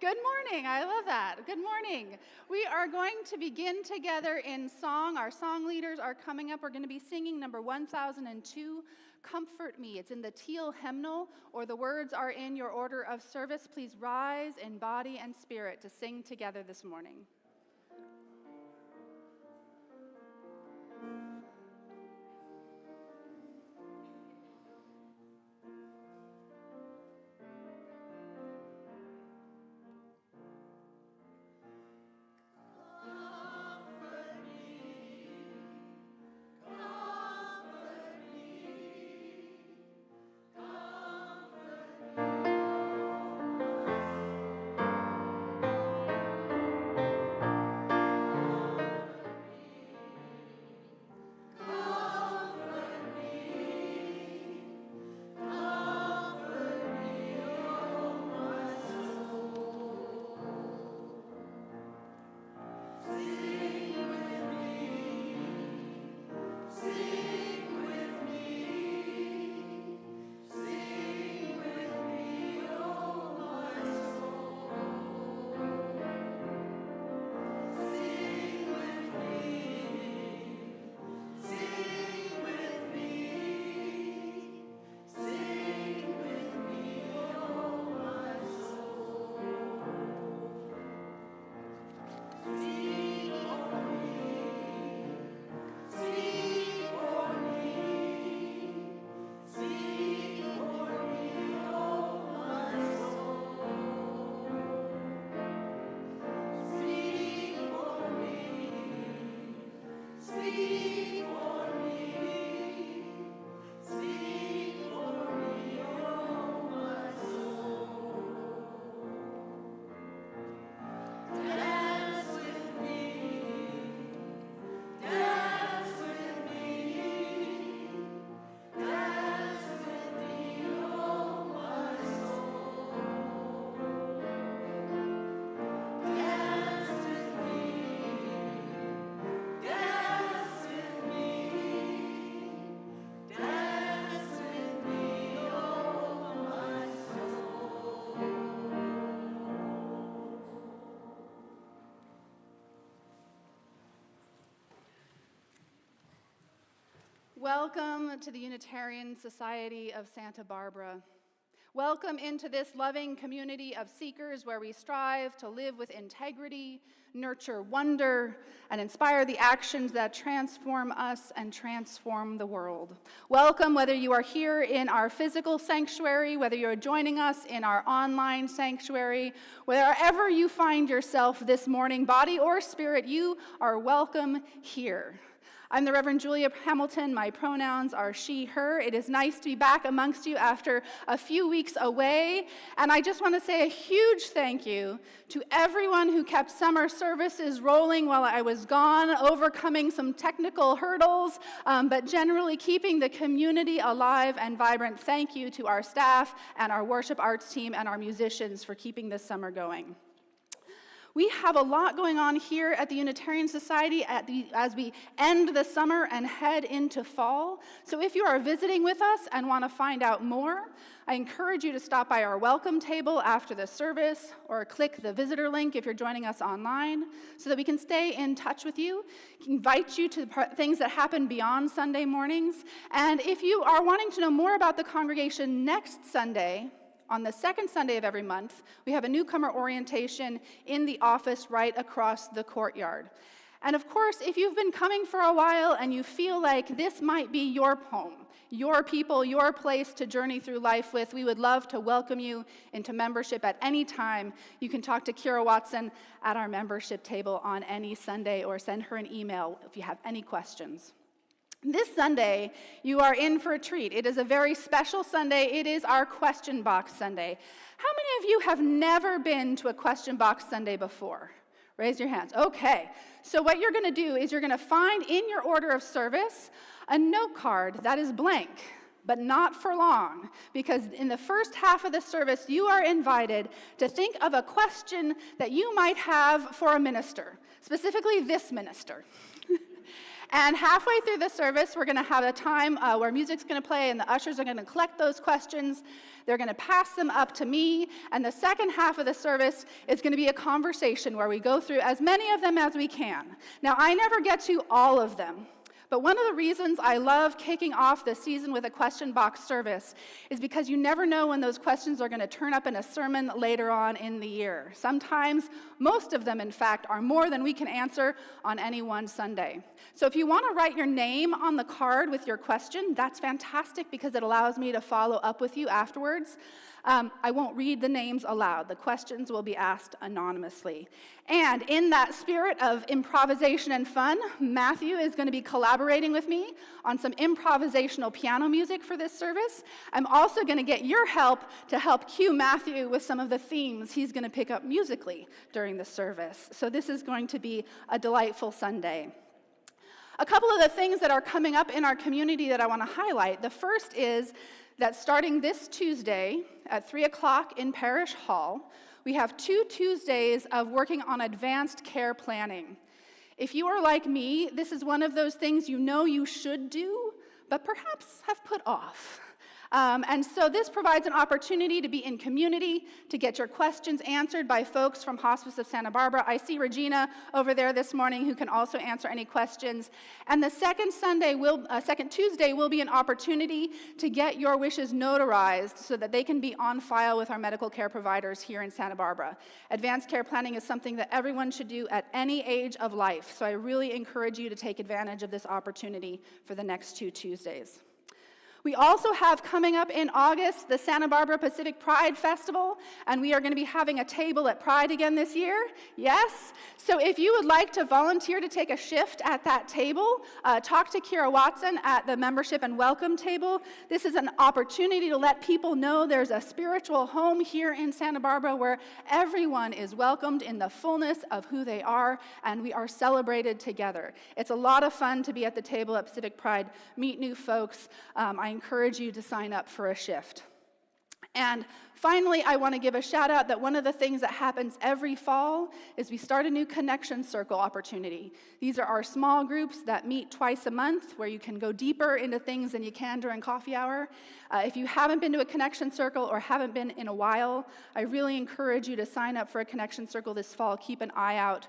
Good morning. I love that. Good morning. We are going to begin together in song. Our song leaders are coming up. We're going to be singing number 1002, Comfort Me. It's in the teal hymnal, or the words are in your order of service. Please rise in body and spirit to sing together this morning. Welcome to the Unitarian Society of Santa Barbara. Welcome into this loving community of seekers where we strive to live with integrity, nurture wonder, and inspire the actions that transform us and transform the world. Welcome whether you are here in our physical sanctuary, whether you're joining us in our online sanctuary, wherever you find yourself this morning, body or spirit, you are welcome here. I'm the Reverend Julia Hamilton. My pronouns are she, her. It is nice to be back amongst you after a few weeks away. And I just want to say a huge thank you to everyone who kept summer services rolling while I was gone, overcoming some technical hurdles, but generally keeping the community alive and vibrant. Thank you to our staff and our worship arts team and our musicians for keeping this summer going. We have a lot going on here at the Unitarian Society as we end the summer and head into fall. So if you are visiting with us and want to find out more, I encourage you to stop by our welcome table after the service or click the visitor link if you're joining us online so that we can stay in touch with you, invite you to things that happen beyond Sunday mornings. And if you are wanting to know more about the congregation next Sunday, on the second Sunday of every month, we have a newcomer orientation in the office right across the courtyard. And of course, if you've been coming for a while and you feel like this might be your home, your people, your place to journey through life with, we would love to welcome you into membership at any time. You can talk to Kira Watson at our membership table on any Sunday or send her an email if you have any questions. This Sunday, you are in for a treat. It is a very special Sunday. It is our Question Box Sunday. How many of you have never been to a Question Box Sunday before? Raise your hands. Okay. So what you're going to do is you're going to find in your order of service a note card that is blank, but not for long, because in the first half of the service, you are invited to think of a question that you might have for a minister, specifically this minister. And halfway through the service, we're going to have a time where music's going to play and the ushers are going to collect those questions. They're going to pass them up to me. And the second half of the service is going to be a conversation where we go through as many of them as we can. Now, I never get to all of them. But one of the reasons I love kicking off the season with a question box service is because you never know when those questions are going to turn up in a sermon later on in the year. Sometimes, most of them, in fact, are more than we can answer on any one Sunday. So if you want to write your name on the card with your question, that's fantastic because it allows me to follow up with you afterwards. I won't read the names aloud. The questions will be asked anonymously. And in that spirit of improvisation and fun, Matthew is going to be collaborating with me on some improvisational piano music for this service. I'm also going to get your help to help cue Matthew with some of the themes he's going to pick up musically during the service. So this is going to be a delightful Sunday. A couple of the things that are coming up in our community that I want to highlight. The first is that starting this Tuesday at 3 o'clock in Parish Hall, we have 2 Tuesdays of working on advanced care planning. If you are like me, this is one of those things you know you should do, but perhaps have put off. And so this provides an opportunity to be in community, to get your questions answered by folks from Hospice of Santa Barbara. I see Regina over there this morning who can also answer any questions. And the second Tuesday will be an opportunity to get your wishes notarized so that they can be on file with our medical care providers here in Santa Barbara. Advanced care planning is something that everyone should do at any age of life. So I really encourage you to take advantage of this opportunity for the next 2 Tuesdays. We also have coming up in August the Santa Barbara Pacific Pride Festival, and we are going to be having a table at Pride again this year. Yes? So if you would like to volunteer to take a shift at that table, talk to Kira Watson at the membership and welcome table. This is an opportunity to let people know there's a spiritual home here in Santa Barbara where everyone is welcomed in the fullness of who they are, and we are celebrated together. It's a lot of fun to be at the table at Pacific Pride, meet new folks. I encourage you to sign up for a shift. And finally, I want to give a shout out that one of the things that happens every fall is we start a new Connection Circle opportunity. These are our small groups that meet twice a month where you can go deeper into things than you can during coffee hour. If you haven't been to a Connection Circle or haven't been in a while, I really encourage you to sign up for a Connection Circle this fall. Keep an eye out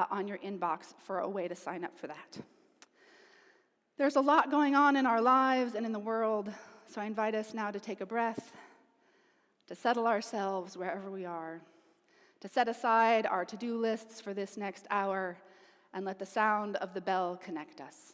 on your inbox for a way to sign up for that. There's a lot going on in our lives and in the world, so I invite us now to take a breath, to settle ourselves wherever we are, to set aside our to-do lists for this next hour, and let the sound of the bell connect us.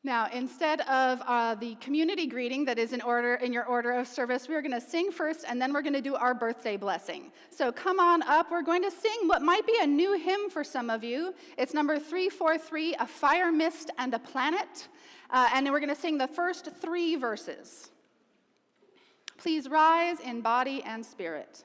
Now, instead of the community greeting that is in your order of service, we're going to sing first, and then we're going to do our birthday blessing. So come on up. We're going to sing what might be a new hymn for some of you. It's number 343, A Fire, Mist, and a Planet. And then we're going to sing the first 3 verses. Please rise in body and spirit.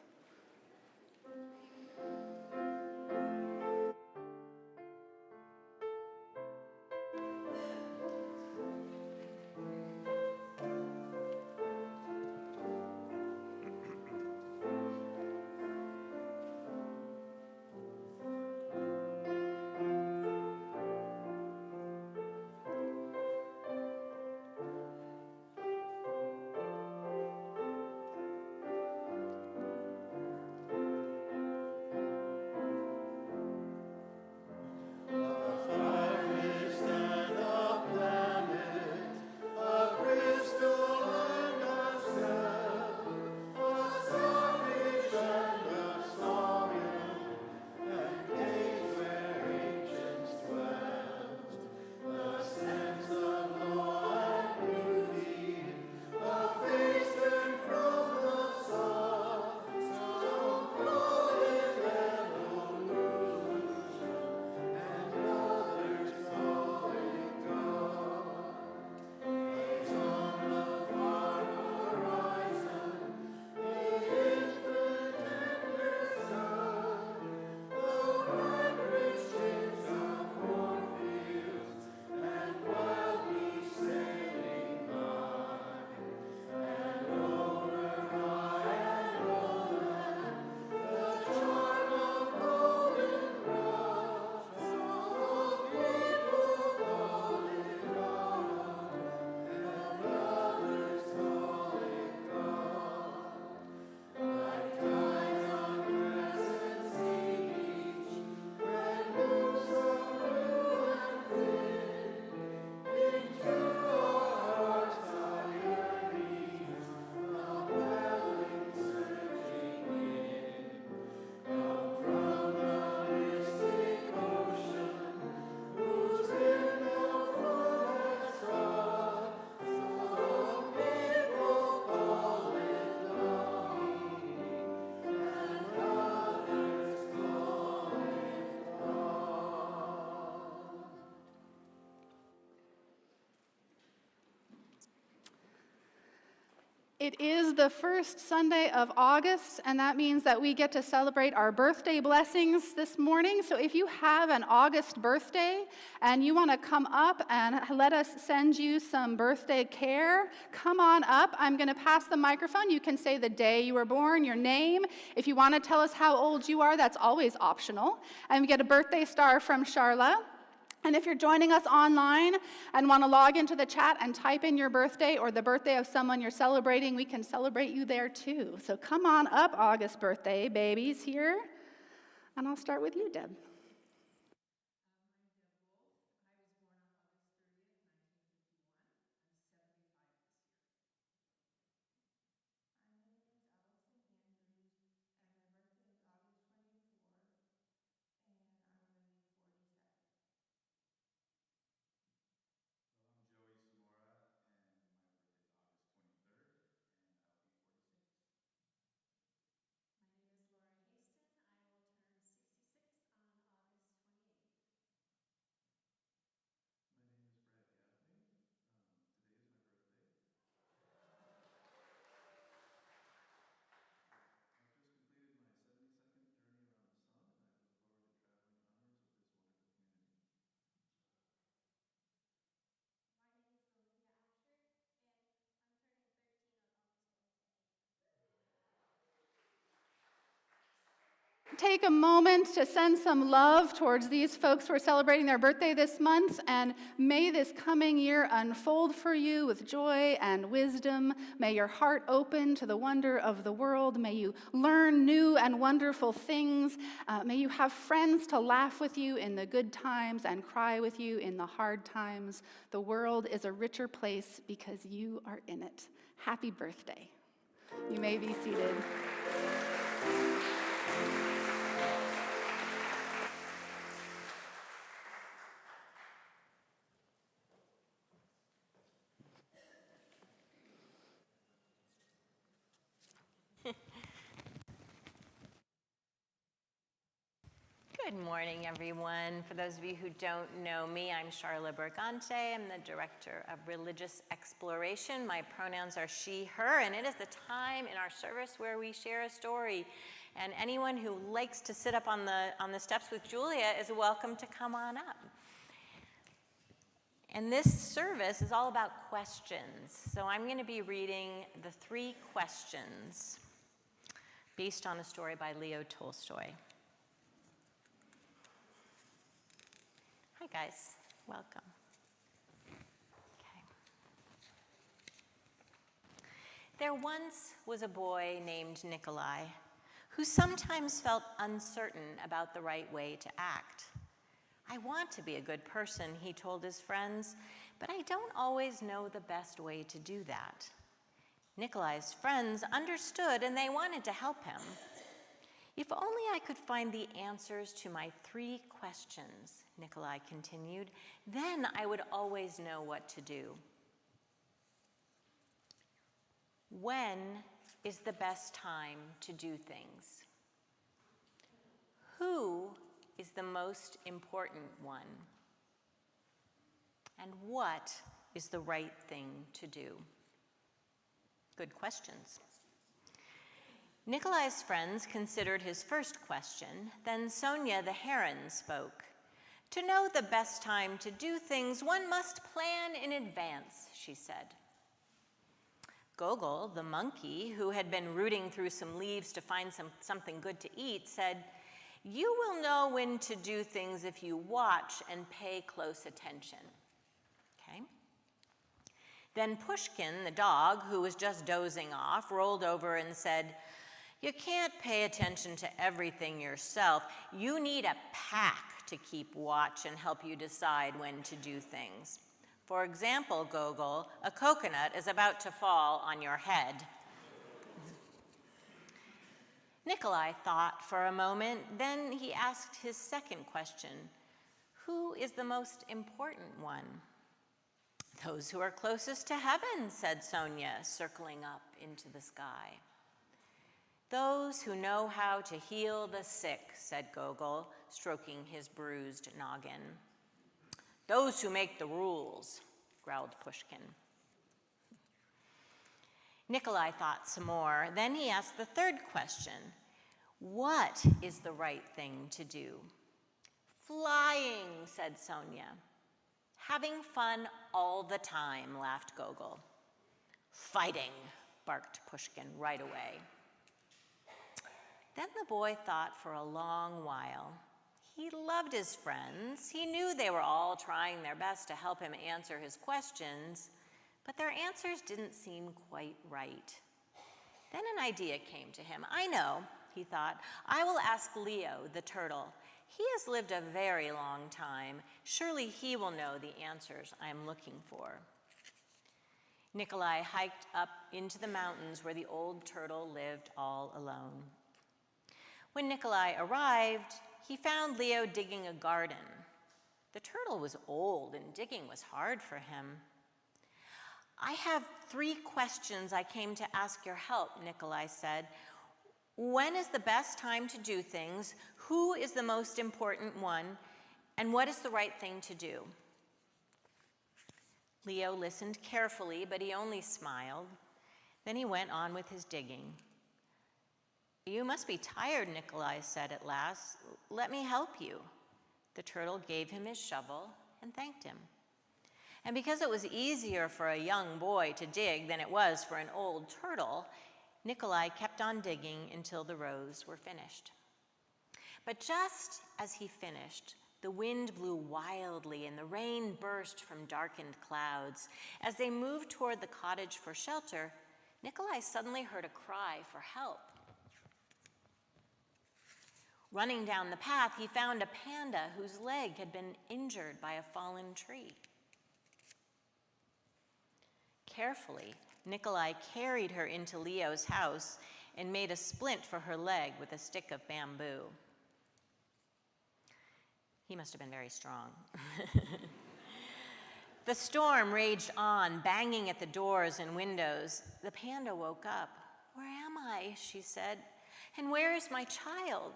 It is the first Sunday of August, and that means that we get to celebrate our birthday blessings this morning. So if you have an August birthday and you want to come up and let us send you some birthday care, come on up. I'm going to pass the microphone. You can say the day you were born, your name. If you want to tell us how old you are, that's always optional. And we get a birthday star from Charla. And if you're joining us online and want to log into the chat and type in your birthday or the birthday of someone you're celebrating, we can celebrate you there too. So come on up, August birthday babies here. And I'll start with you, Deb. Take a moment to send some love towards these folks who are celebrating their birthday this month, and may this coming year unfold for you with joy and wisdom. May your heart open to the wonder of the world. May you learn new and wonderful things. May you have friends to laugh with you in the good times and cry with you in the hard times. The world is a richer place because you are in it. Happy birthday. You may be seated. Good morning, everyone. For those of you who don't know me, I'm Charla Bergante. I'm the Director of Religious Exploration. My pronouns are she, her, and it is the time in our service where we share a story. And anyone who likes to sit up on the steps with Julia is welcome to come on up. And this service is all about questions. So I'm going to be reading the 3 questions based on a story by Leo Tolstoy. Hi, guys. Welcome. Okay. There once was a boy named Nikolai who sometimes felt uncertain about the right way to act. I want to be a good person, he told his friends, but I don't always know the best way to do that. Nikolai's friends understood and they wanted to help him. If only I could find the answers to my 3 questions, Nikolai continued, then I would always know what to do. When is the best time to do things? Who is the most important one? And what is the right thing to do? Good questions. Nikolai's friends considered his first question. Then Sonia the heron spoke. To know the best time to do things, one must plan in advance, she said. Gogol, the monkey, who had been rooting through some leaves to find something good to eat, said, you will know when to do things if you watch and pay close attention. Okay? Then Pushkin, the dog, who was just dozing off, rolled over and said, you can't pay attention to everything yourself. You need a pack to keep watch and help you decide when to do things. For example, Gogol, a coconut is about to fall on your head. Nikolai thought for a moment, then he asked his second question. Who is the most important one? Those who are closest to heaven, said Sonia, circling up into the sky. Those who know how to heal the sick, said Gogol, stroking his bruised noggin. Those who make the rules, growled Pushkin. Nikolai thought some more. Then he asked the third question. What is the right thing to do? Flying, said Sonia. Having fun all the time, laughed Gogol. Fighting, barked Pushkin right away. Then the boy thought for a long while. He loved his friends. He knew they were all trying their best to help him answer his questions, but their answers didn't seem quite right. Then an idea came to him. I know, he thought, I will ask Leo, the turtle. He has lived a very long time. Surely he will know the answers I'm looking for. Nikolai hiked up into the mountains where the old turtle lived all alone. When Nikolai arrived, he found Leo digging a garden. The turtle was old and digging was hard for him. I have 3 questions I came to ask your help, Nikolai said. When is the best time to do things? Who is the most important one? And what is the right thing to do? Leo listened carefully, but he only smiled. Then he went on with his digging. You must be tired, Nikolai said at last. Let me help you. The turtle gave him his shovel and thanked him. And because it was easier for a young boy to dig than it was for an old turtle, Nikolai kept on digging until the rows were finished. But just as he finished, the wind blew wildly and the rain burst from darkened clouds. As they moved toward the cottage for shelter, Nikolai suddenly heard a cry for help. Running down the path, he found a panda whose leg had been injured by a fallen tree. Carefully, Nikolai carried her into Leo's house and made a splint for her leg with a stick of bamboo. He must have been very strong. The storm raged on, banging at the doors and windows. The panda woke up. Where am I? She said. And where is my child?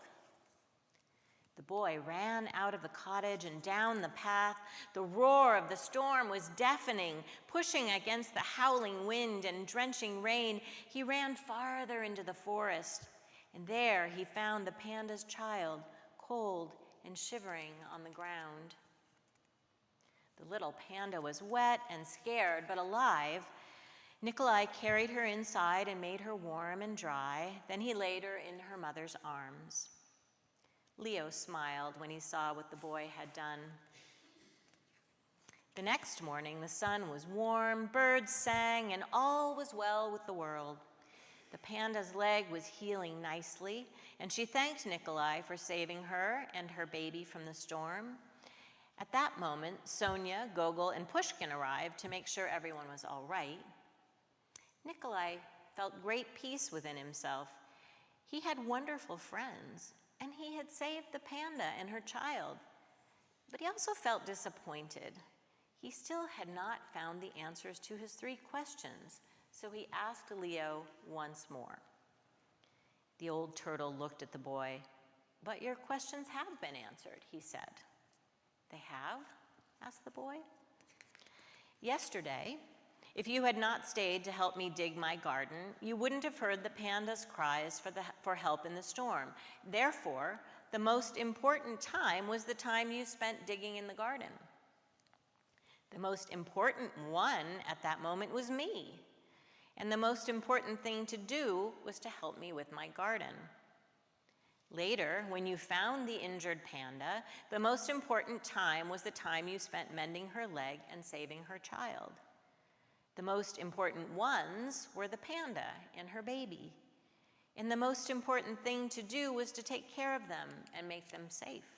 The boy ran out of the cottage and down the path. The roar of the storm was deafening, pushing against the howling wind and drenching rain. He ran farther into the forest, and there he found the panda's child, cold and shivering on the ground. The little panda was wet and scared, but alive. Nikolai carried her inside and made her warm and dry. Then he laid her in her mother's arms. Leo smiled when he saw what the boy had done. The next morning, the sun was warm, birds sang, and all was well with the world. The panda's leg was healing nicely, and she thanked Nikolai for saving her and her baby from the storm. At that moment, Sonia, Gogol, and Pushkin arrived to make sure everyone was all right. Nikolai felt great peace within himself. He had wonderful friends, and he had saved the panda and her child. But he also felt disappointed. He still had not found the answers to his 3 questions, so he asked Leo once more. The old turtle looked at the boy. "But your questions have been answered," he said. "They have?" asked the boy. "Yesterday, if you had not stayed to help me dig my garden, you wouldn't have heard the panda's cries for help in the storm. Therefore, the most important time was the time you spent digging in the garden. The most important one at that moment was me, and the most important thing to do was to help me with my garden. Later, when you found the injured panda, the most important time was the time you spent mending her leg and saving her child. The most important ones were the panda and her baby. And the most important thing to do was to take care of them and make them safe.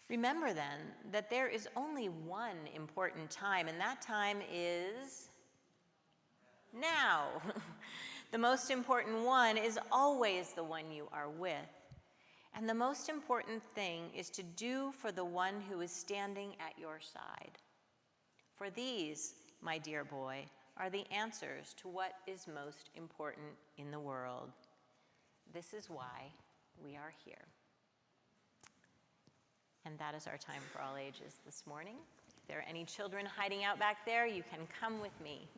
Remember then that there is only one important time, and that time is now. The most important one is always the one you are with. And the most important thing is to do for the one who is standing at your side. For these, my dear boy, are the answers to what is most important in the world. This is why we are here." And that is our time for all ages this morning. If there are any children hiding out back there, you can come with me.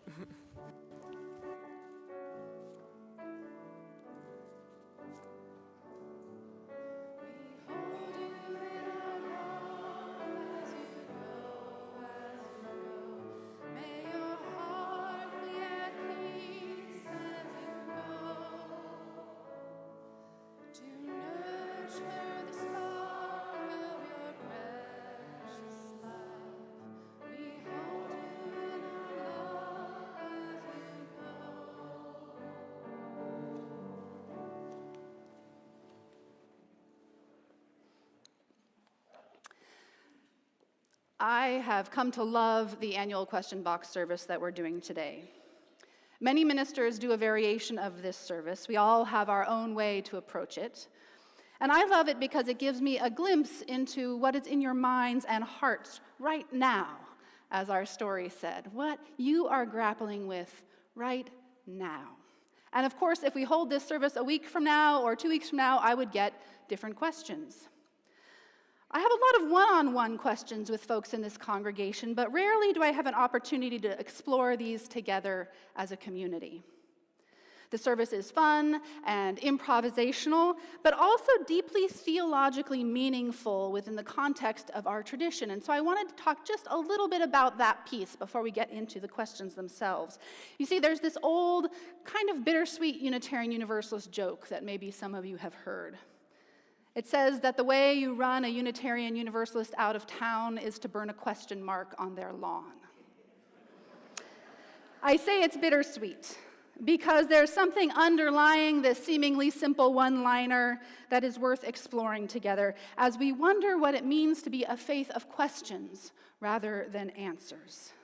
I have come to love the annual question box service that we're doing today. Many ministers do a variation of this service. We all have our own way to approach it. And I love it because it gives me a glimpse into what is in your minds and hearts right now, as our story said, what you are grappling with right now. And of course, if we hold this service a week from now or 2 weeks from now, I would get different questions. I have a lot of one-on-one questions with folks in this congregation, but rarely do I have an opportunity to explore these together as a community. The service is fun and improvisational, but also deeply theologically meaningful within the context of our tradition. And so I wanted to talk just a little bit about that piece before we get into the questions themselves. You see, there's this old, kind of bittersweet Unitarian Universalist joke that maybe some of you have heard. It says that the way you run a Unitarian Universalist out of town is to burn a question mark on their lawn. I say it's bittersweet because there's something underlying this seemingly simple one-liner that is worth exploring together as we wonder what it means to be a faith of questions rather than answers.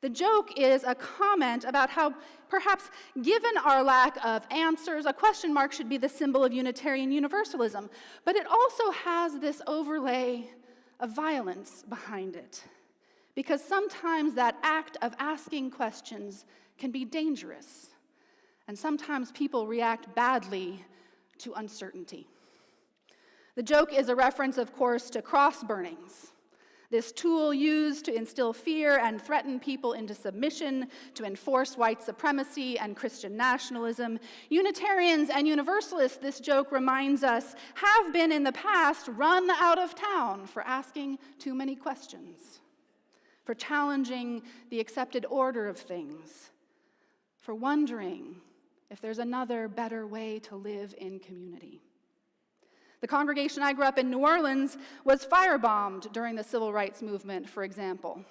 The joke is a comment about how, perhaps given our lack of answers, a question mark should be the symbol of Unitarian Universalism. But it also has this overlay of violence behind it. Because sometimes that act of asking questions can be dangerous. And sometimes people react badly to uncertainty. The joke is a reference, of course, to cross burnings, this tool used to instill fear and threaten people into submission, to enforce white supremacy and Christian nationalism. Unitarians and Universalists, this joke reminds us, have been in the past run out of town for asking too many questions, for challenging the accepted order of things, for wondering if there's another, better way to live in community. The congregation I grew up in, New Orleans, was firebombed during the Civil Rights Movement, for example.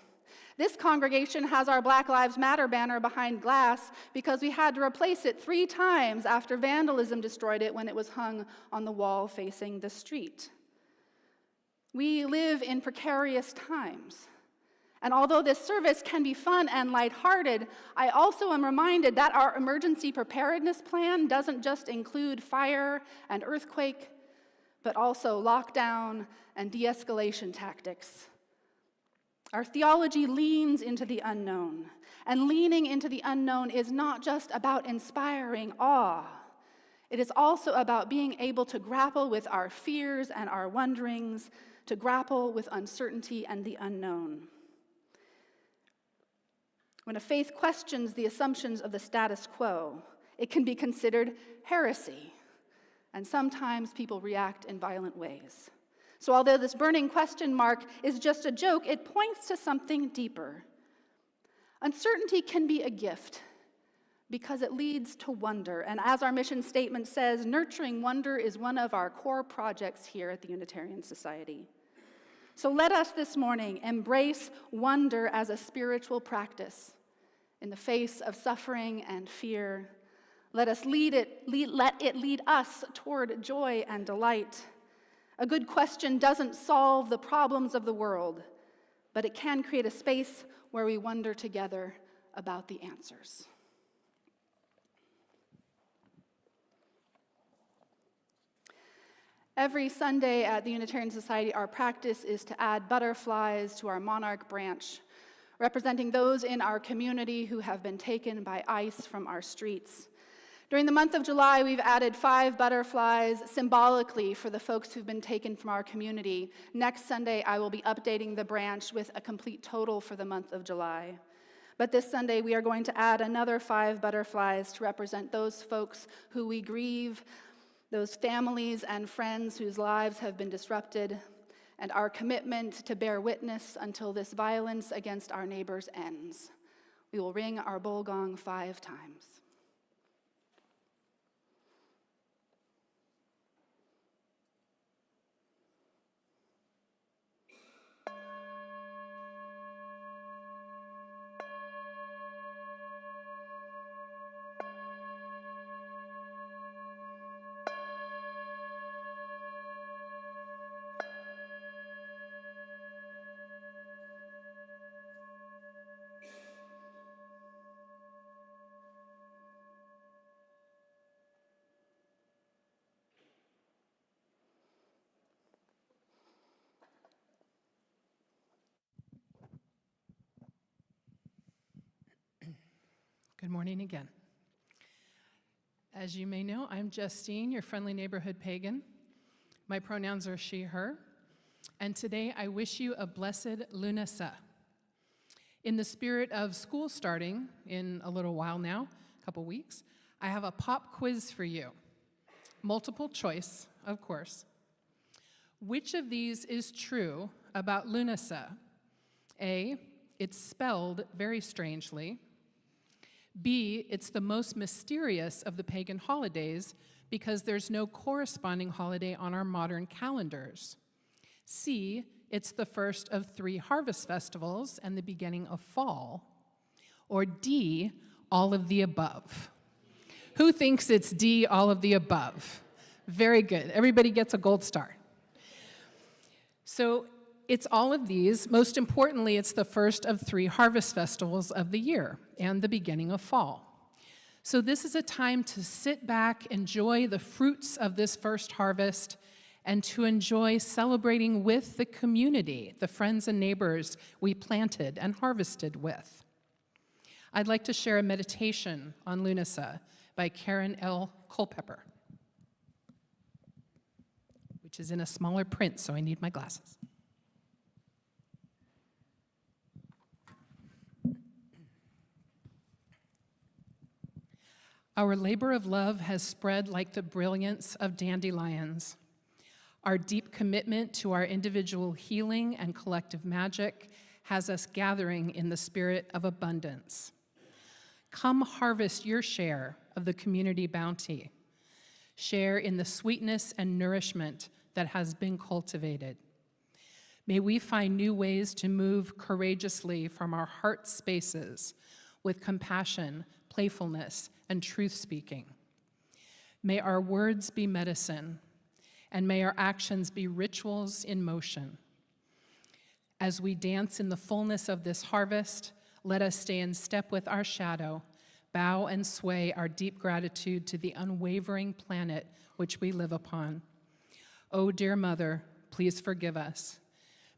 This congregation has our Black Lives Matter banner behind glass because we had to replace it 3 times after vandalism destroyed it when it was hung on the wall facing the street. We live in precarious times. And although this service can be fun and lighthearted, I also am reminded that our emergency preparedness plan doesn't just include fire and earthquake, but also lockdown and de-escalation tactics. Our theology leans into the unknown, and leaning into the unknown is not just about inspiring awe. It is also about being able to grapple with our fears and our wonderings, to grapple with uncertainty and the unknown. When a faith questions the assumptions of the status quo, it can be considered heresy. And sometimes people react in violent ways. So although this burning question mark is just a joke, it points to something deeper. Uncertainty can be a gift because it leads to wonder. And as our mission statement says, nurturing wonder is one of our core projects here at the Unitarian Society. So let us this morning embrace wonder as a spiritual practice in the face of suffering and fear. Let it lead us toward joy and delight. A good question doesn't solve the problems of the world, but it can create a space where we wonder together about the answers. Every Sunday at the Unitarian Society, our practice is to add butterflies to our monarch branch, representing those in our community who have been taken by ICE from our streets. During the month of July, we've added 5 butterflies symbolically for the folks who've been taken from our community. Next Sunday, I will be updating the branch with a complete total for the month of July. But this Sunday, we are going to add another 5 butterflies to represent those folks who we grieve, those families and friends whose lives have been disrupted, and our commitment to bear witness until this violence against our neighbors ends. We will ring our bull gong 5 times. Good morning again. As you may know, I'm Justine, your friendly neighborhood pagan. My pronouns are she, her. And today I wish you a blessed Lunasa. In the spirit of school starting in a little while now, a couple weeks, I have a pop quiz for you. Multiple choice, of course. Which of these is true about Lunasa? A, it's spelled very strangely. B, it's the most mysterious of the pagan holidays because there's no corresponding holiday on our modern calendars. C, it's the first of 3 harvest festivals and the beginning of fall. Or D, all of the above. Who thinks it's D, all of the above? Very good. Everybody gets a gold star. So it's all of these. Most importantly, it's the first of 3 harvest festivals of the year and the beginning of fall. So this is a time to sit back, enjoy the fruits of this first harvest, and to enjoy celebrating with the community, the friends and neighbors we planted and harvested with. I'd like to share a meditation on Lunasa by Karen L. Culpepper, which which is in a smaller print, so I need my glasses. Our labor of love has spread like the brilliance of dandelions. Our deep commitment to our individual healing and collective magic has us gathering in the spirit of abundance. Come harvest your share of the community bounty. Share in the sweetness and nourishment that has been cultivated. May we find new ways to move courageously from our heart spaces with compassion, playfulness, and truth-speaking. May our words be medicine, and may our actions be rituals in motion. As we dance in the fullness of this harvest, let us stay in step with our shadow, bow and sway our deep gratitude to the unwavering planet which we live upon. Oh, dear Mother, please forgive us.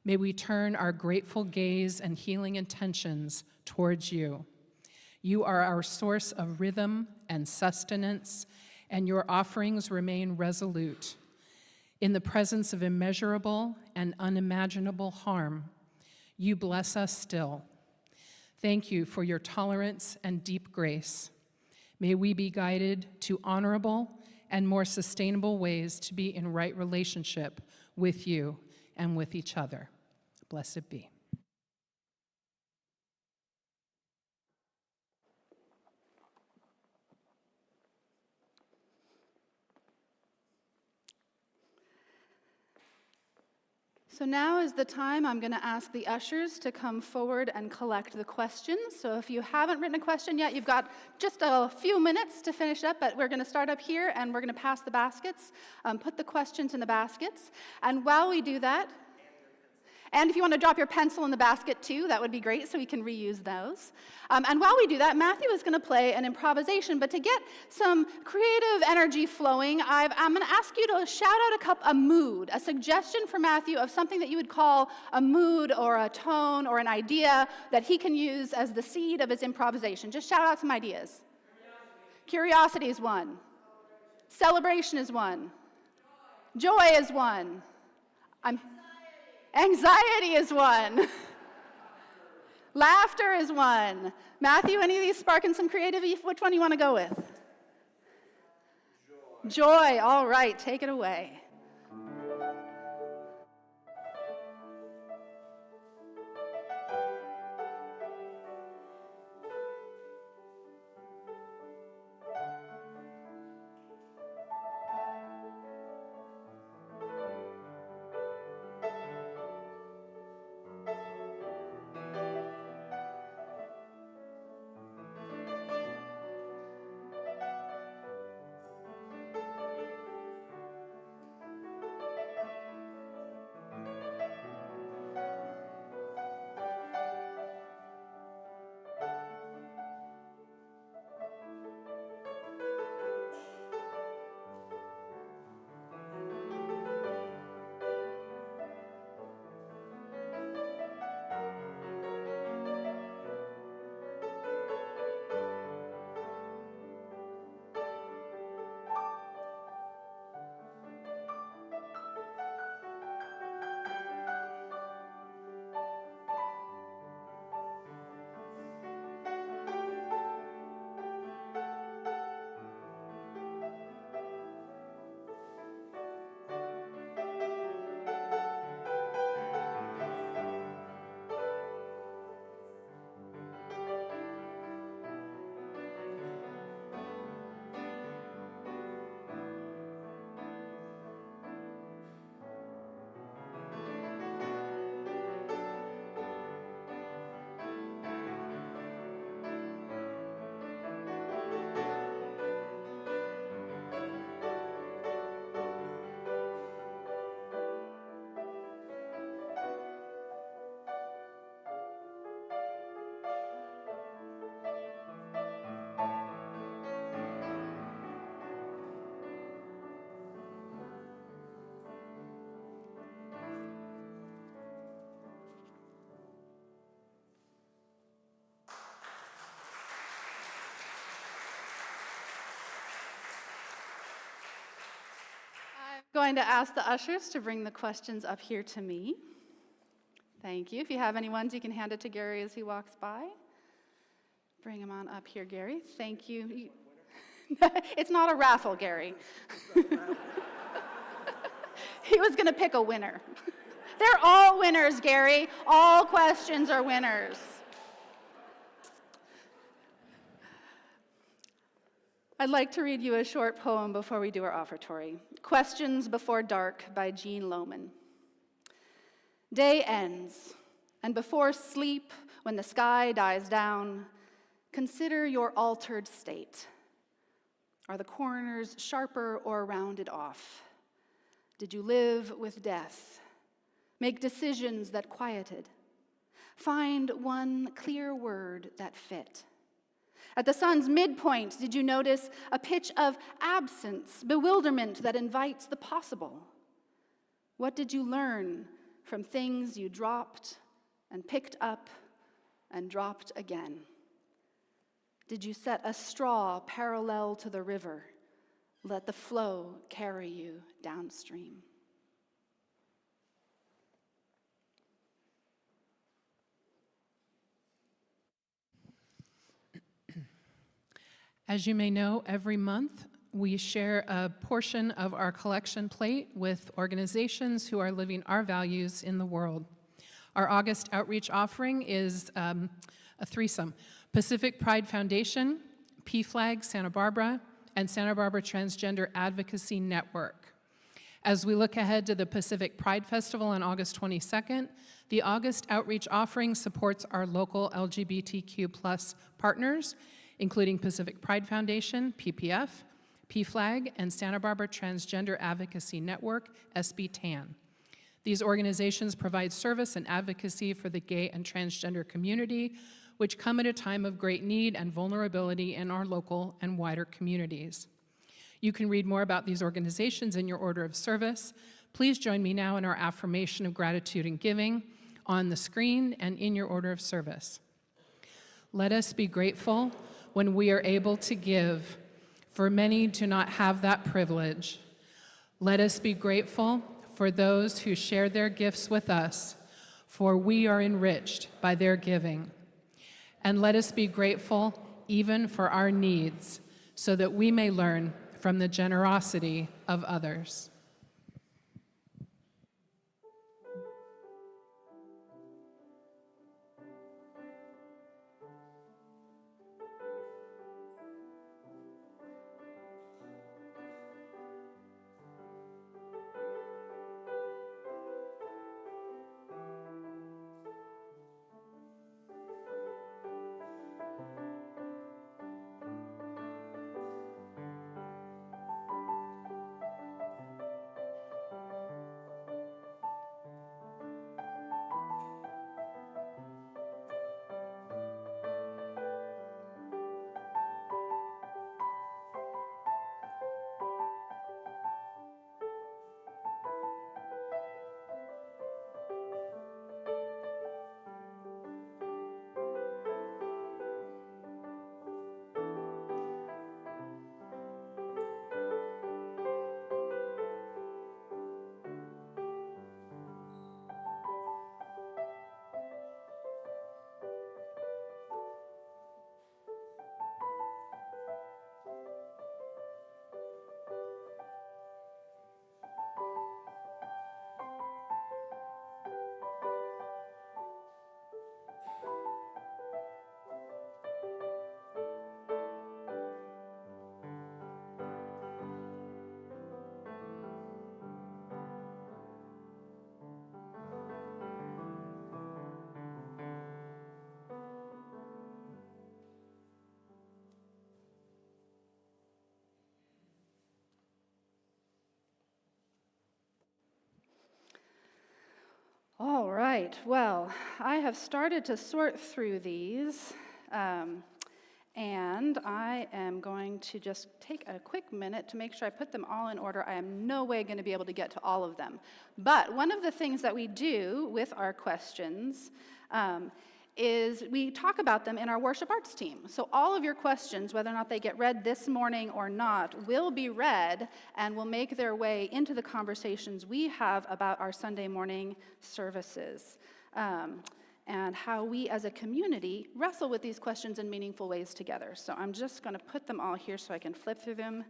May we turn our grateful gaze and healing intentions towards you. You are our source of rhythm and sustenance, and your offerings remain resolute. In the presence of immeasurable and unimaginable harm, you bless us still. Thank you for your tolerance and deep grace. May we be guided to honorable and more sustainable ways to be in right relationship with you and with each other. Blessed be. So now is the time I'm going to ask the ushers to come forward and collect the questions. So if you haven't written a question yet, you've got just a few minutes to finish up, but we're going to start up here and we're going to pass the baskets, put the questions in the baskets. And while we do that, and if you want to drop your pencil in the basket too, that would be great so we can reuse those. And while we do that, Matthew is going to play an improvisation, but to get some creative energy flowing, I'm going to ask you to shout out a mood, a suggestion for Matthew of something that you would call a mood or a tone or an idea that he can use as the seed of his improvisation. Just shout out some ideas. Curiosity is one. Celebration is one. Joy is one. Anxiety is one. Laughter is one. Matthew, any of these sparking some creativity? Which one do you want to go with? Joy. All right, take it away. Going to ask the ushers to bring the questions up here to me. Thank you. If you have any ones, you can hand it to Gary as he walks by. Bring them on up here, Gary. Thank you. It's not a raffle, Gary. He was going to pick a winner. They're all winners, Gary. All questions are winners. I'd like to read you a short poem before we do our offertory. Questions Before Dark by Jean Lohman. Day ends, and before sleep, when the sky dies down, consider your altered state. Are the corners sharper or rounded off? Did you live with death? Make decisions that quieted. Find one clear word that fit. At the sun's midpoint, did you notice a pitch of absence, bewilderment that invites the possible? What did you learn from things you dropped and picked up and dropped again? Did you set a straw parallel to the river? Let the flow carry you downstream. As you may know, every month we share a portion of our collection plate with organizations who are living our values in the world. Our August outreach offering is a threesome: Pacific Pride Foundation, PFLAG Santa Barbara, and Santa Barbara Transgender Advocacy Network. As we look ahead to the Pacific Pride Festival on August 22nd, the August outreach offering supports our local LGBTQ+ partners, including Pacific Pride Foundation, PPF, PFLAG, and Santa Barbara Transgender Advocacy Network, SBTAN. These organizations provide service and advocacy for the gay and transgender community, which come at a time of great need and vulnerability in our local and wider communities. You can read more about these organizations in your order of service. Please join me now in our affirmation of gratitude and giving on the screen and in your order of service. Let us be grateful when we are able to give, for many do not have that privilege. Let us be grateful for those who share their gifts with us, for we are enriched by their giving. And let us be grateful even for our needs, so that we may learn from the generosity of others. All right, well, I have started to sort through these, and I am going to just take a quick minute to make sure I put them all in order. I am no way going to be able to get to all of them. But one of the things that we do with our questions is we talk about them in our worship arts team. So all of your questions, whether or not they get read this morning or not, will be read and will make their way into the conversations we have about our Sunday morning services, and how we as a community wrestle with these questions in meaningful ways together. So I'm just going to put them all here so I can flip through them.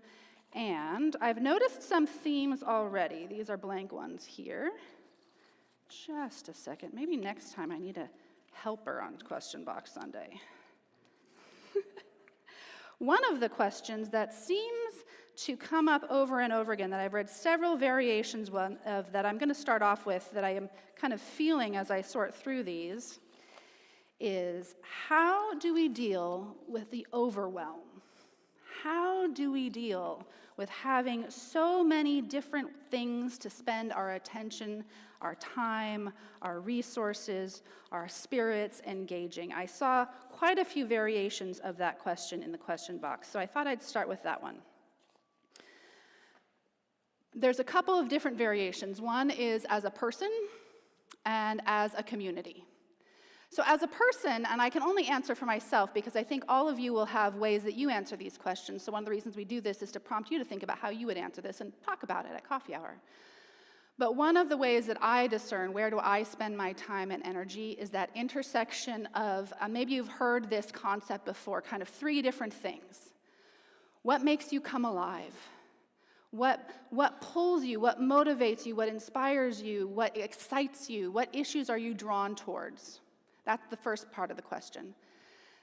And I've noticed some themes already. These are blank ones here. Just a second. Maybe next time I need a helper on Question Box Sunday. One of the questions that seems to come up over and over again, that I've read several variations of, that I'm going to start off with, that I am kind of feeling as I sort through these, is how do we deal with the overwhelm? How do we deal with having so many different things to spend our attention, our time, our resources, our spirits engaging? I saw quite a few variations of that question in the question box, so I thought I'd start with that one. There's a couple of different variations. One is as a person and as a community. So as a person, and I can only answer for myself because I think all of you will have ways that you answer these questions. So one of the reasons we do this is to prompt you to think about how you would answer this and talk about it at coffee hour. But one of the ways that I discern where do I spend my time and energy is that intersection of, maybe you've heard this concept before, kind of three different things. What makes you come alive? What pulls you? What motivates you? What inspires you? What excites you? What issues are you drawn towards? That's the first part of the question.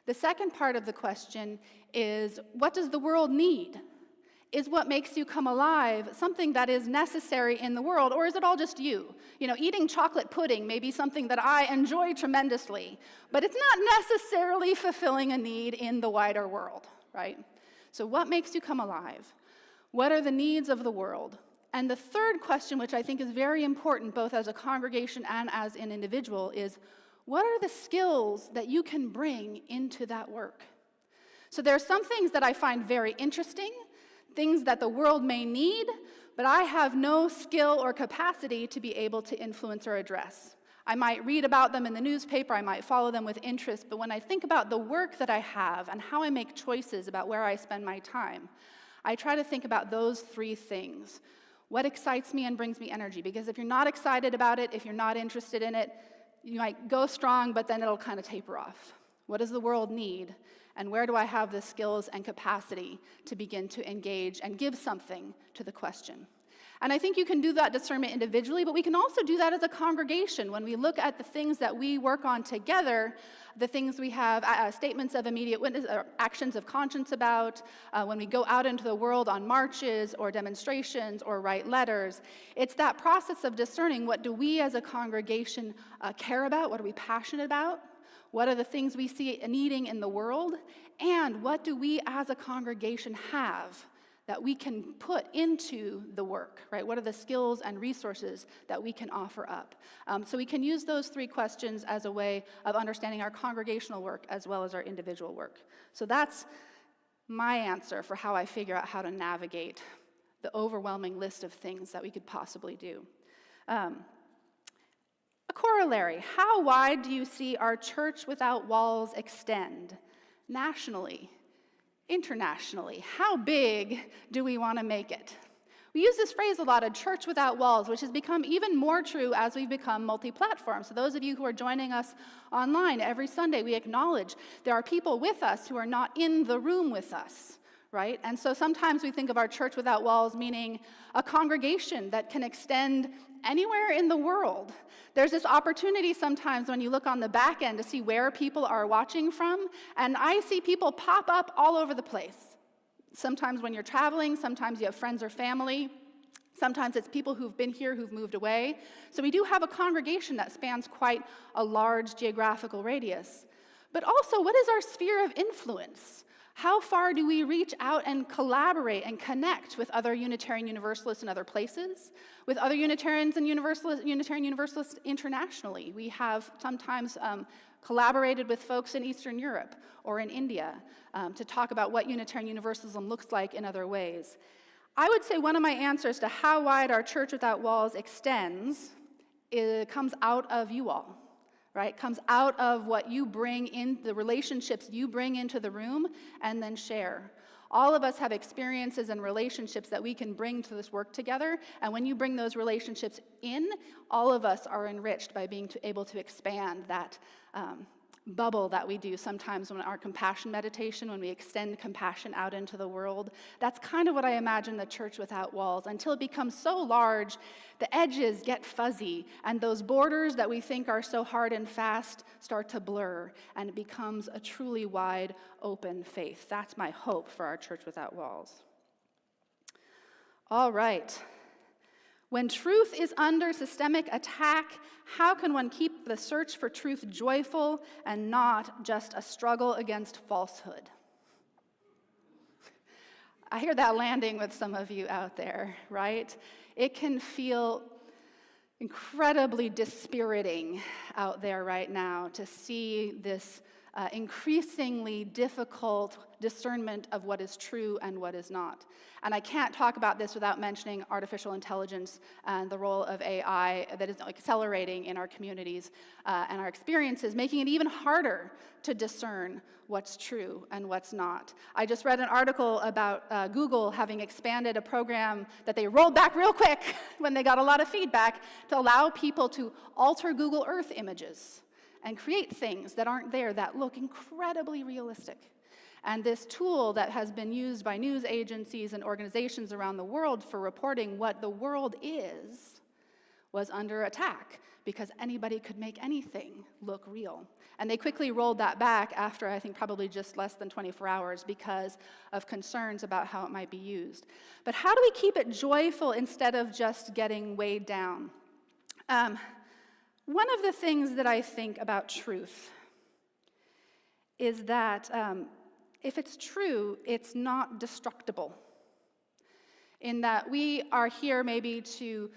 The second part of the question is, what does the world need? Is what makes you come alive something that is necessary in the world, or is it all just you? You know, eating chocolate pudding may be something that I enjoy tremendously, but it's not necessarily fulfilling a need in the wider world, right? So what makes you come alive? What are the needs of the world? And the third question, which I think is very important both as a congregation and as an individual, is what are the skills that you can bring into that work? So there are some things that I find very interesting, things that the world may need, but I have no skill or capacity to be able to influence or address. I might read about them in the newspaper, I might follow them with interest, but when I think about the work that I have and how I make choices about where I spend my time, I try to think about those three things. What excites me and brings me energy? Because if you're not excited about it, if you're not interested in it, you might go strong, but then it'll kind of taper off. What does the world need? And where do I have the skills and capacity to begin to engage and give something to the question? And I think you can do that discernment individually, but we can also do that as a congregation. When we look at the things that we work on together, the things we have statements of immediate witness, or actions of conscience about, when we go out into the world on marches or demonstrations or write letters, it's that process of discerning what do we as a congregation care about, what are we passionate about, what are the things we see needing in the world, and what do we as a congregation have that we can put into the work, right? What are the skills and resources that we can offer up? So we can use those three questions as a way of understanding our congregational work as well as our individual work. So that's my answer for how I figure out how to navigate the overwhelming list of things that we could possibly do. A corollary, how wide do you see our church without walls extend? Nationally, internationally, how big do we want to make it? We use this phrase a lot, a church without walls, which has become even more true as we've become multi-platform. So those of you who are joining us online every Sunday, we acknowledge there are people with us who are not in the room with us, right? And so sometimes we think of our church without walls meaning a congregation that can extend anywhere in the world. There's this opportunity sometimes when you look on the back end to see where people are watching from, and I see people pop up all over the place. Sometimes when you're traveling, sometimes you have friends or family, sometimes it's people who've been here who've moved away. So we do have a congregation that spans quite a large geographical radius. But also, what is our sphere of influence? How far do we reach out and collaborate and connect with other Unitarian Universalists in other places, with other Unitarian Universalists internationally? We have sometimes collaborated with folks in Eastern Europe or in India to talk about what Unitarian Universalism looks like in other ways. I would say one of my answers to how wide our church without walls extends comes out of you all. right? It comes out of what you bring in, the relationships you bring into the room and then share. All of us have experiences and relationships that we can bring to this work together, and when you bring those relationships in, all of us are enriched by being able to expand that bubble that we do sometimes when our compassion meditation, when we extend compassion out into the world. That's kind of what I imagine the Church Without Walls, until it becomes so large, the edges get fuzzy, and those borders that we think are so hard and fast start to blur, and it becomes a truly wide open faith. That's my hope for our Church Without Walls. All right. When truth is under systemic attack, how can one keep the search for truth joyful and not just a struggle against falsehood? I hear that landing with some of you out there, right? It can feel incredibly dispiriting out there right now to see this increasingly difficult discernment of what is true and what is not. And I can't talk about this without mentioning artificial intelligence and the role of AI that is accelerating in our communities and our experiences, making it even harder to discern what's true and what's not. I just read an article about Google having expanded a program that they rolled back real quick when they got a lot of feedback to allow people to alter Google Earth images and create things that aren't there that look incredibly realistic. And this tool that has been used by news agencies and organizations around the world for reporting what the world is was under attack because anybody could make anything look real. And they quickly rolled that back after, I think, probably just less than 24 hours because of concerns about how it might be used. But how do we keep it joyful instead of just getting weighed down? One of the things that I think about truth is that if it's true, it's not destructible. In that we are here maybe to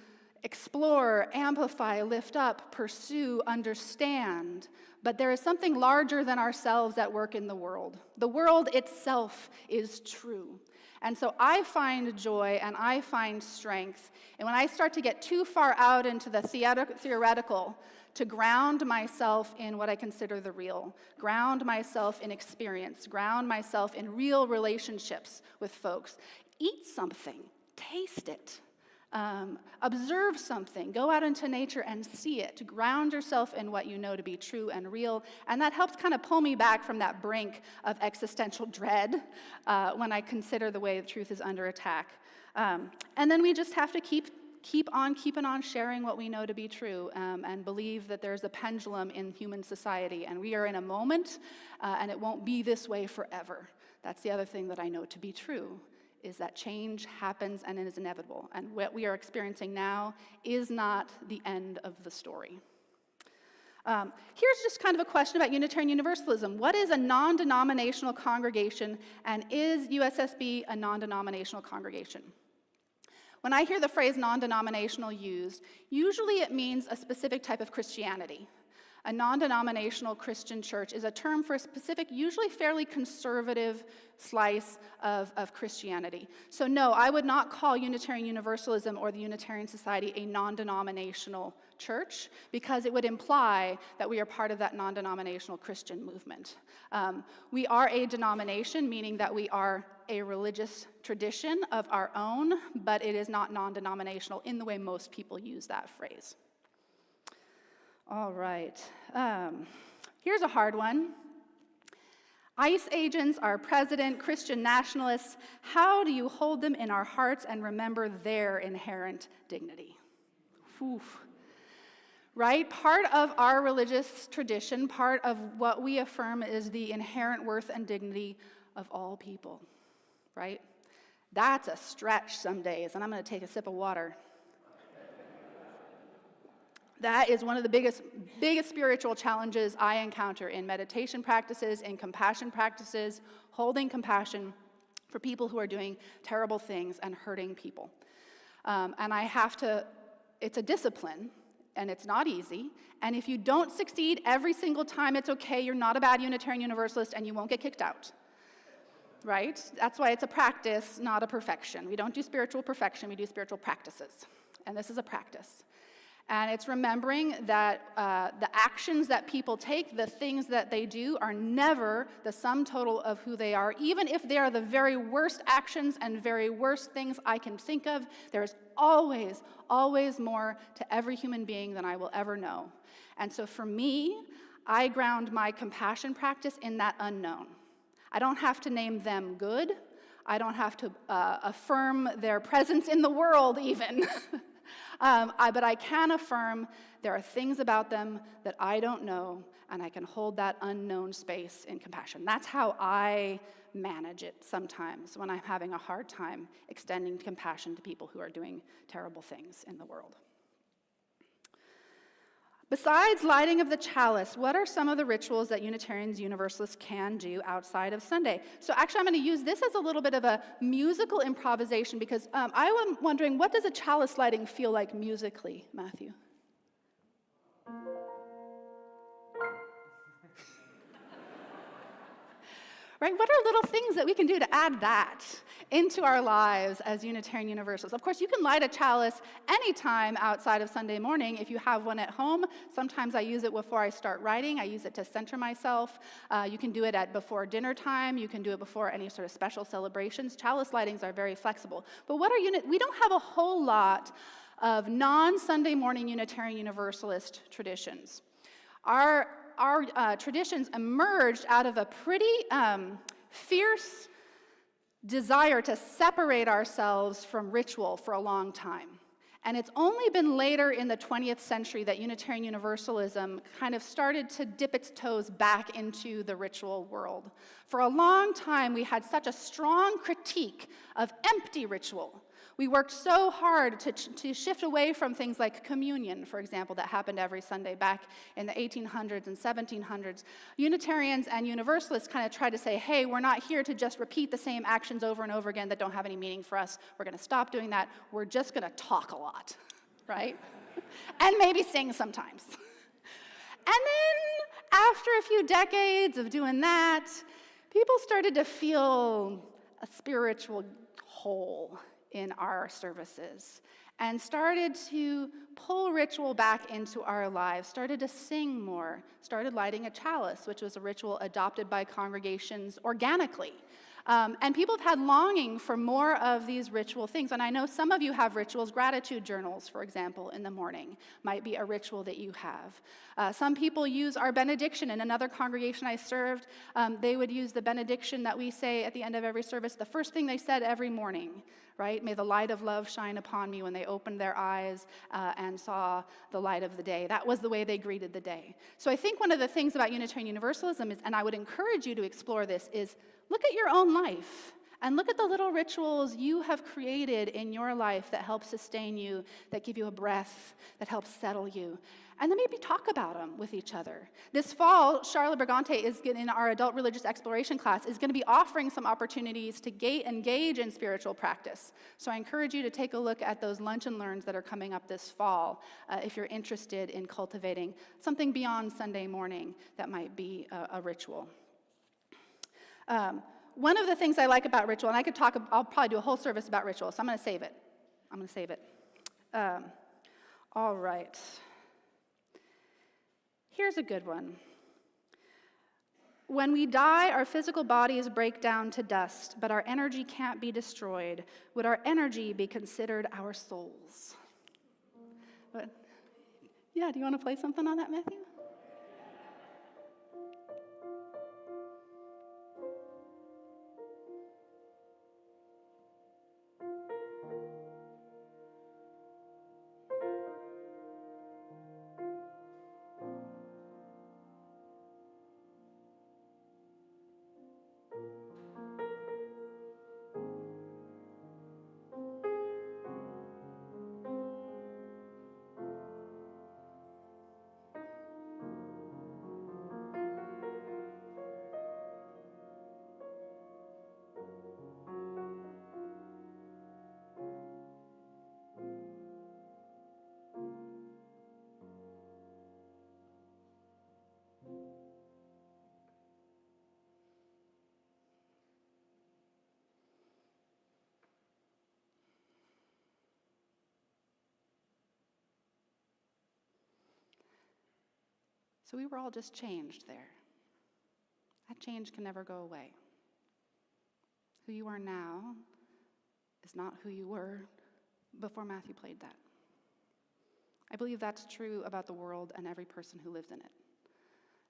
explore, amplify, lift up, pursue, understand, but there is something larger than ourselves at work in the world. The world itself is true. And so I find joy and I find strength. And when I start to get too far out into the theoretical, to ground myself in what I consider the real, ground myself in experience, ground myself in real relationships with folks. Eat something, taste it, observe something, go out into nature and see it, ground yourself in what you know to be true and real, and that helps kind of pull me back from that brink of existential dread when I consider the way the truth is under attack. And then we just have to keep on keeping on sharing what we know to be true and believe that there's a pendulum in human society, and we are in a moment, and it won't be this way forever. That's the other thing that I know to be true, is that change happens and it is inevitable. And what we are experiencing now is not the end of the story. Here's just kind of a question about Unitarian Universalism. What is a non-denominational congregation, and is USSB a non-denominational congregation? When I hear the phrase non-denominational used, usually it means a specific type of Christianity. A non-denominational Christian church is a term for a specific, usually fairly conservative slice of Christianity. So no, I would not call Unitarian Universalism or the Unitarian Society a non-denominational church, because it would imply that we are part of that non-denominational Christian movement. We are a denomination, meaning that we are a religious tradition of our own, but it is not non-denominational in the way most people use that phrase. All right, here's a hard one. ICE agents are president, Christian nationalists. How do you hold them in our hearts and remember their inherent dignity? Whew. Right? Part of our religious tradition, part of what we affirm is the inherent worth and dignity of all people, right? That's a stretch some days, and I'm going to take a sip of water. That is one of the biggest spiritual challenges I encounter in meditation practices, in compassion practices, holding compassion for people who are doing terrible things and hurting people. And I have to, it's a discipline, and it's not easy. And if you don't succeed every single time, it's okay. You're not a bad Unitarian Universalist, and you won't get kicked out. Right? That's why it's a practice, not a perfection. We don't do spiritual perfection, we do spiritual practices. And this is a practice. And it's remembering that the actions that people take, the things that they do, are never the sum total of who they are. Even if they are the very worst actions and very worst things I can think of, there is always, always more to every human being than I will ever know. And so for me, I ground my compassion practice in that unknown. I don't have to name them good. I don't have to affirm their presence in the world even. But I can affirm there are things about them that I don't know, and I can hold that unknown space in compassion. That's how I manage it sometimes when I'm having a hard time extending compassion to people who are doing terrible things in the world. Besides lighting of the chalice, what are some of the rituals that Unitarians, Universalists can do outside of Sunday? So actually, I'm going to use this as a little bit of a musical improvisation because I am wondering, what does a chalice lighting feel like musically, Matthew? Right? What are little things that we can do to add that into our lives as Unitarian Universalists? Of course, you can light a chalice anytime outside of Sunday morning if you have one at home. Sometimes I use it before I start writing. I use it to center myself. You can do it before dinner time. You can do it before any sort of special celebrations. Chalice lightings are very flexible. But we don't have a whole lot of non-Sunday morning Unitarian Universalist traditions. Our traditions emerged out of a pretty fierce desire to separate ourselves from ritual for a long time. And it's only been later in the 20th century that Unitarian Universalism kind of started to dip its toes back into the ritual world. For a long time, we had such a strong critique of empty ritual. We worked so hard to shift away from things like communion, for example, that happened every Sunday back in the 1800s and 1700s. Unitarians and Universalists kind of tried to say, hey, we're not here to just repeat the same actions over and over again that don't have any meaning for us. We're going to stop doing that. We're just going to talk a lot, right? And maybe sing sometimes. And then after a few decades of doing that, people started to feel a spiritual hole in our services and started to pull ritual back into our lives, started to sing more, started lighting a chalice, which was a ritual adopted by congregations organically. And people have had longing for more of these ritual things. And I know some of you have rituals. Gratitude journals, for example, in the morning might be a ritual that you have. Some people use our benediction. In another congregation I served, they would use the benediction that we say at the end of every service, the first thing they said every morning, right? May the light of love shine upon me, when they opened their eyes and saw the light of the day. That was the way they greeted the day. So I think one of the things about Unitarian Universalism is, and I would encourage you to explore this, is look at your own life and look at the little rituals you have created in your life that help sustain you, that give you a breath, that help settle you. And then maybe talk about them with each other. This fall, Charlotte Brigante is in our adult religious exploration class, is going to be offering some opportunities to engage in spiritual practice. So I encourage you to take a look at those lunch and learns that are coming up this fall if you're interested in cultivating something beyond Sunday morning that might be a ritual. One of the things I like about ritual, and I'll probably do a whole service about ritual, so I'm going to save it. All right. Here's a good one. When we die, our physical bodies break down to dust, but our energy can't be destroyed. Would our energy be considered our souls? But, yeah, do you want to play something on that, Matthew? So we were all just changed there. That change can never go away. Who you are now is not who you were before Matthew played that. I believe that's true about the world and every person who lives in it.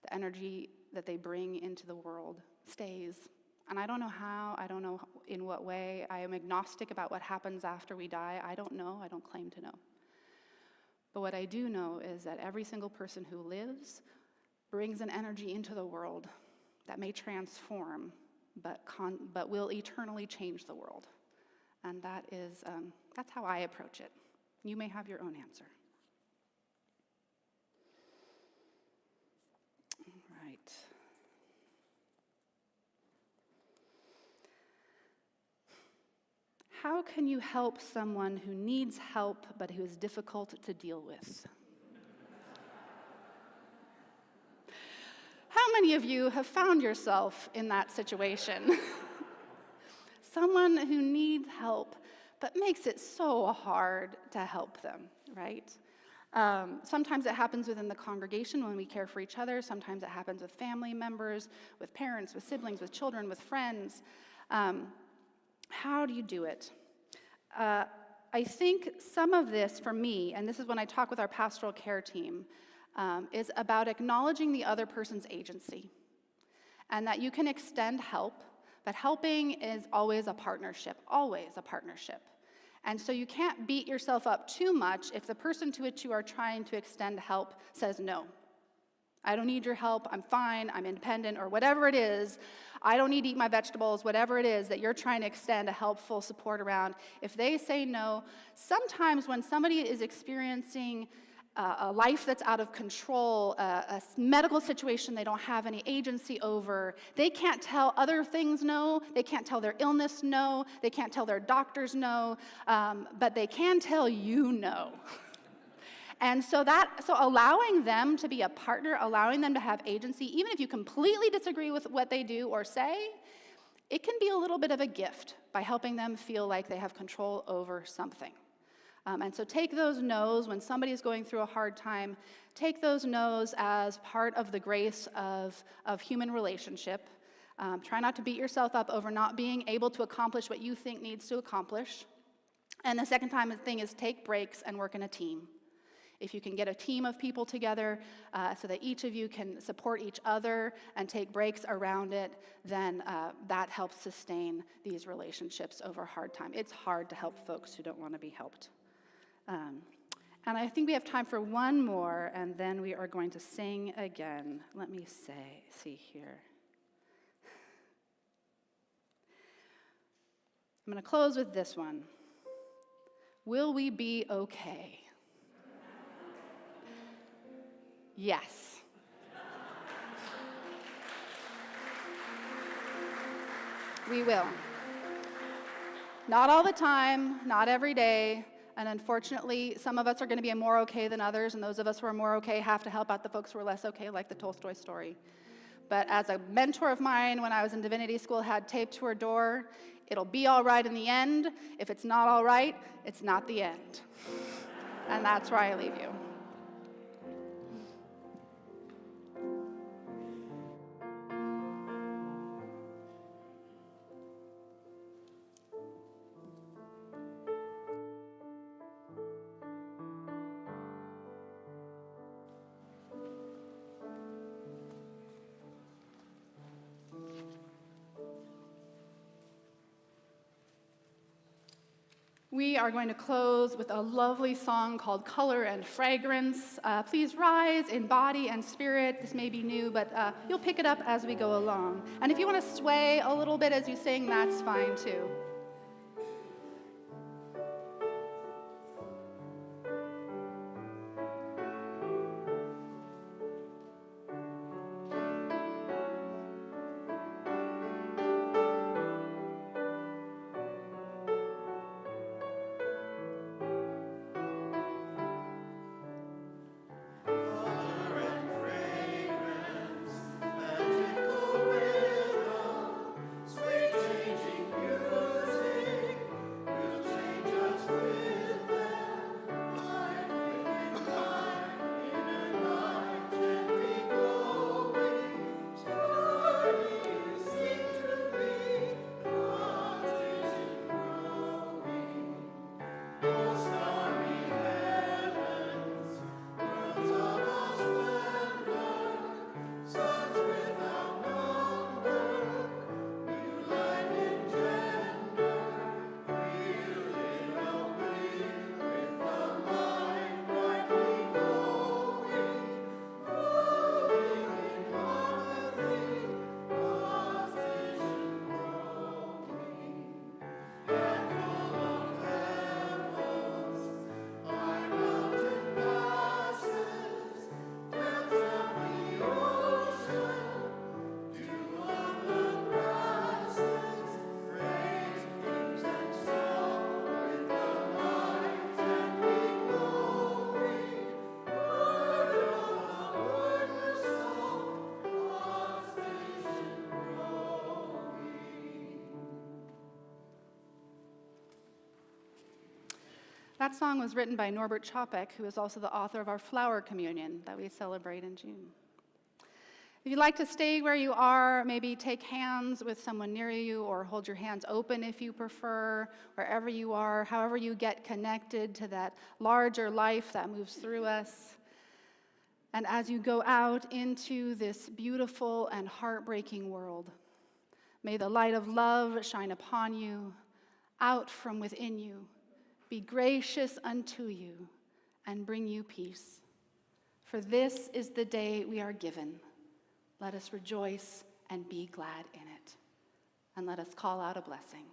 The energy that they bring into the world stays. And I don't know how, I don't know in what way. I am agnostic about what happens after we die. I don't know, I don't claim to know. But what I do know is that every single person who lives brings an energy into the world that may transform, but will eternally change the world. And that's how I approach it. You may have your own answer. All right. How can you help someone who needs help but who is difficult to deal with? How many of you have found yourself in that situation? Someone who needs help but makes it so hard to help them, right? Sometimes it happens within the congregation when we care for each other. Sometimes it happens with family members, with parents, with siblings, with children, with friends. How do you do it? I think some of this, for me, and this is when I talk with our pastoral care team, is about acknowledging the other person's agency and that you can extend help, but helping is always a partnership, always a partnership. And so you can't beat yourself up too much if the person to which you are trying to extend help says no. I don't need your help, I'm fine, I'm independent, or whatever it is. I don't need to eat my vegetables, whatever it is that you're trying to extend a helpful support around. If they say no, sometimes when somebody is experiencing a life that's out of control, a medical situation they don't have any agency over, they can't tell other things no, they can't tell their illness no, they can't tell their doctors no, but they can tell you no. And so allowing them to be a partner, allowing them to have agency, even if you completely disagree with what they do or say, it can be a little bit of a gift by helping them feel like they have control over something. And so take those no's when somebody is going through a hard time, take those no's as part of the grace of human relationship. Try not to beat yourself up over not being able to accomplish what you think needs to accomplish. And the second thing is take breaks and work in a team. If you can get a team of people together so that each of you can support each other and take breaks around it, then that helps sustain these relationships over hard time. It's hard to help folks who don't want to be helped. And I think we have time for one more, and then we are going to sing again. Let me see here. I'm going to close with this one. Will we be okay? Yes. We will. Not all the time, not every day, and unfortunately, some of us are going to be more okay than others, and those of us who are more okay have to help out the folks who are less okay, like the Tolstoy story. But as a mentor of mine when I was in divinity school had taped to her door, it'll be all right in the end. If it's not all right, it's not the end. And that's where I leave you. We are going to close with a lovely song called Color and Fragrance. Please rise in body and spirit. This may be new, but you'll pick it up as we go along. And if you want to sway a little bit as you sing, that's fine too. Sweet changing beauty. That song was written by Norbert Chopek, who is also the author of our Flower Communion that we celebrate in June. If you'd like to stay where you are, maybe take hands with someone near you or hold your hands open if you prefer, wherever you are, however you get connected to that larger life that moves through us. And as you go out into this beautiful and heartbreaking world, may the light of love shine upon you, out from within you, be gracious unto you, and bring you peace. For this is the day we are given. Let us rejoice and be glad in it. And let us call out a blessing.